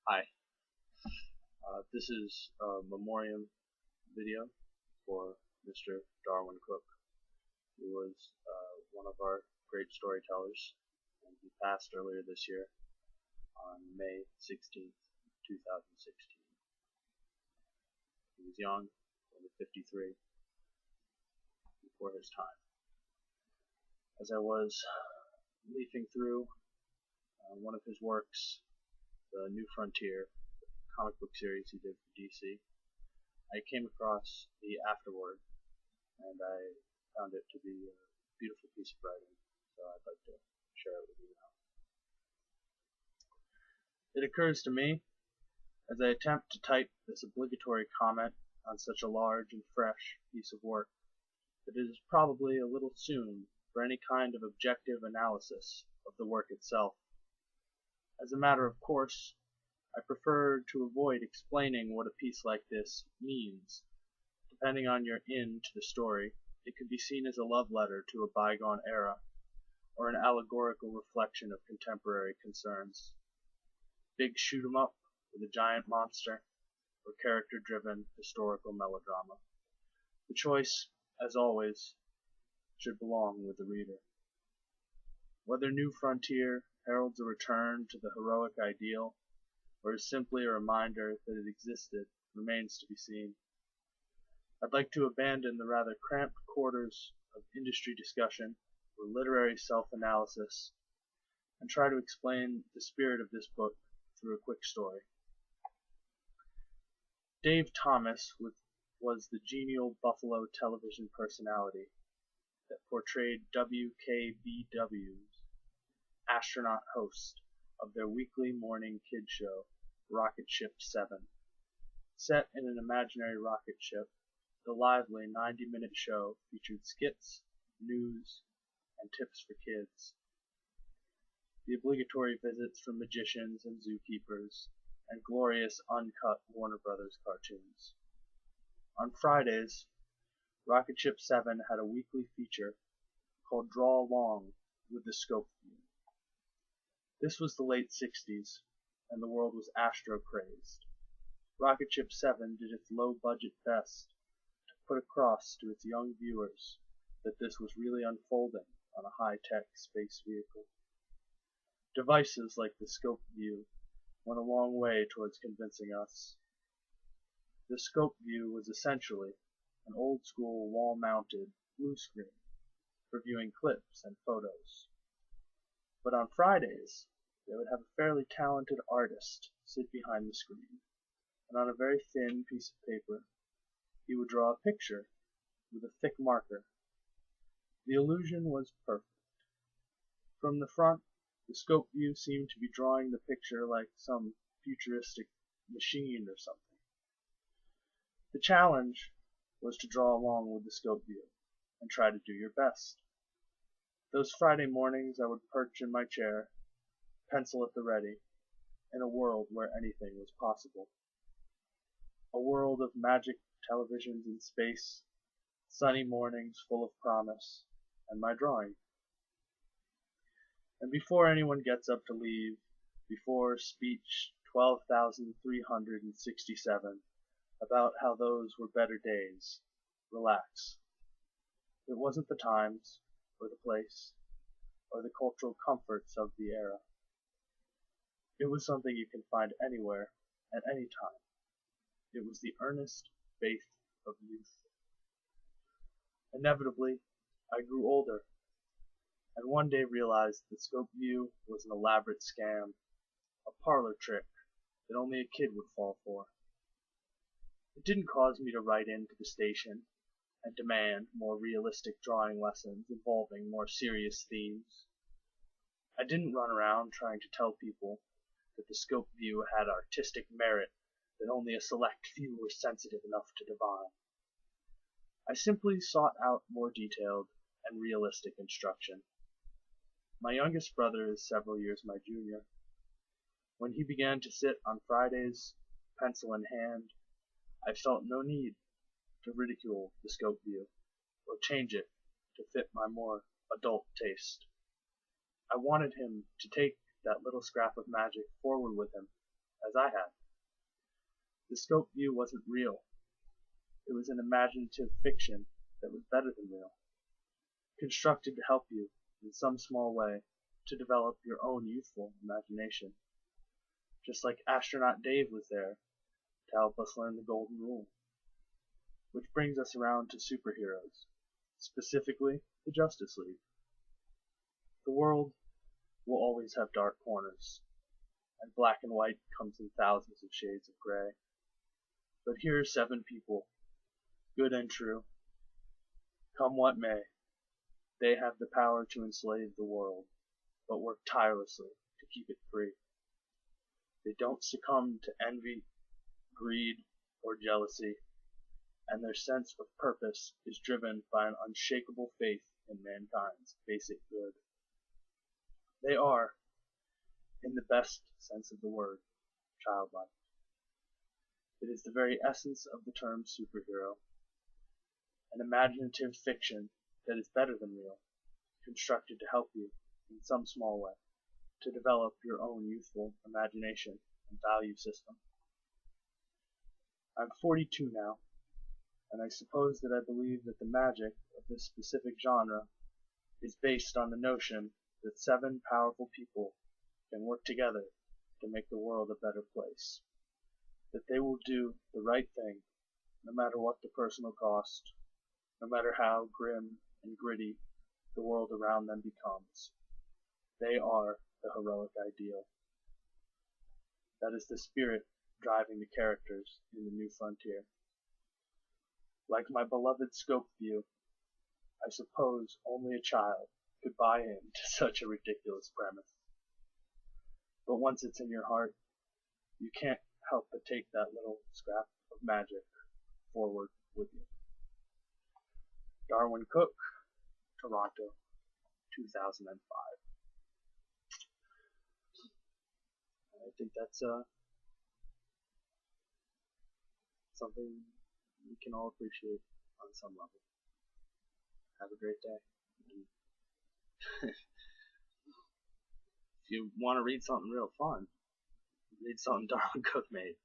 Hi, this is a memoriam video for Mr. Darwyn Cook, who was one of our great storytellers, and he passed earlier this year on May 16th, 2016. He was young, only 53, before his time. As I was leafing through one of his works, The New Frontier, comic book series he did for DC, I came across the Afterward, and I found it to be a beautiful piece of writing, so I'd like to share it with you now. It occurs to me, as I attempt to type this obligatory comment on such a large and fresh piece of work, that it is probably a little soon for any kind of objective analysis of the work itself. As a matter of course, I prefer to avoid explaining what a piece like this means. Depending on your in to the story, it could be seen as a love letter to a bygone era, or an allegorical reflection of contemporary concerns. Big shoot 'em up with a giant monster, or character-driven historical melodrama. The choice, as always, should belong with the reader. Whether New Frontier heralds a return to the heroic ideal, or is simply a reminder that it existed, remains to be seen. I'd like to abandon the rather cramped quarters of industry discussion or literary self-analysis and try to explain the spirit of this book through a quick story. Dave Thomas was the genial Buffalo television personality that portrayed WKBW's astronaut host of their weekly morning kid show, Rocket Ship 7. Set in an imaginary rocket ship, the lively 90-minute show featured skits, news, and tips for kids. The obligatory visits from magicians and zookeepers, and glorious uncut Warner Brothers cartoons. On Fridays, Rocket Ship 7 had a weekly feature called Draw Along with the Scope View. This was the late 60s, and the world was astro-crazed. Rocket Ship 7 did its low-budget best to put across to its young viewers that this was really unfolding on a high-tech space vehicle. Devices like the Scope View went a long way towards convincing us. The Scope View was essentially an old-school wall-mounted blue screen for viewing clips and photos. But on Fridays, they would have a fairly talented artist sit behind the screen, and on a very thin piece of paper, he would draw a picture with a thick marker. The illusion was perfect. From the front, the Scope View seemed to be drawing the picture like some futuristic machine or something. The challenge was to draw along with the Scope View and try to do your best. Those Friday mornings I would perch in my chair, pencil at the ready, in a world where anything was possible. A world of magic televisions in space, sunny mornings full of promise, and my drawing. And before anyone gets up to leave, before speech 12,367 about how those were better days, relax. It wasn't the times, or the place, or the cultural comforts of the era. It was something you can find anywhere, at any time. It was the earnest faith of youth. Inevitably, I grew older, and one day realized that Scope View was an elaborate scam, a parlor trick that only a kid would fall for. It didn't cause me to write into the station and demand more realistic drawing lessons involving more serious themes. I didn't run around trying to tell people that the Scope View had artistic merit that only a select few were sensitive enough to divine. I simply sought out more detailed and realistic instruction. My youngest brother is several years my junior. When he began to sit on Fridays, pencil in hand, I felt no need to ridicule the Scope View, or change it to fit my more adult taste. I wanted him to take that little scrap of magic forward with him as I had. The scope view wasn't real. It was an imaginative fiction that was better than real, constructed to help you, in some small way, to develop your own youthful imagination. Just like Astronaut Dave was there to help us learn the golden rule. Which brings us around to superheroes, specifically the Justice League. The world will always have dark corners, and black and white comes in thousands of shades of gray. But here are 7 people, good and true. Come what may, they have the power to enslave the world, but work tirelessly to keep it free. They don't succumb to envy, greed, or jealousy, and their sense of purpose is driven by an unshakable faith in mankind's basic good. They are, in the best sense of the word, childlike. It is the very essence of the term superhero, an imaginative fiction that is better than real, constructed to help you, in some small way, to develop your own youthful imagination and value system. I'm 42 now, and I suppose that I believe that the magic of this specific genre is based on the notion that 7 powerful people can work together to make the world a better place. That they will do the right thing, no matter what the personal cost, no matter how grim and gritty the world around them becomes. They are the heroic ideal. That is the spirit driving the characters in the new frontier. Like my beloved scope view, I suppose only a child could buy into such a ridiculous premise. But once it's in your heart, you can't help but take that little scrap of magic forward with you. Darwyn Cooks, Toronto, 2005. I think that's something we can all appreciate on some level. Have a great day. If you want to read something real fun, read something Darwyn Cooks made.